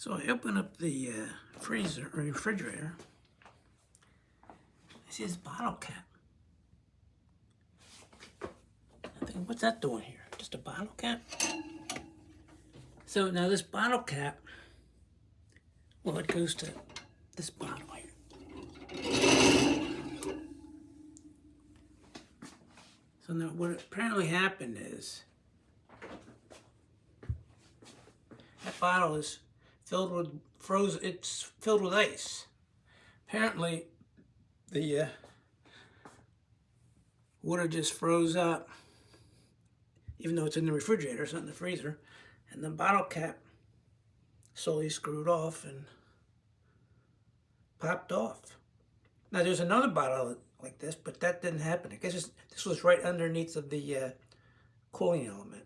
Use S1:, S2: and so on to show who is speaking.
S1: So I open up the freezer or refrigerator. I see this bottle cap. I think, what's that doing here? Just a bottle cap? So now this bottle cap, well, it goes to this bottle here. So now what apparently happened is that bottle is filled with frozen. It's filled with ice. Apparently, the water just froze up, even though it's in the refrigerator, it's not in the freezer, and the bottle cap slowly screwed off and popped off. Now there's another bottle like this, but that didn't happen. I guess this was right underneath of the cooling element.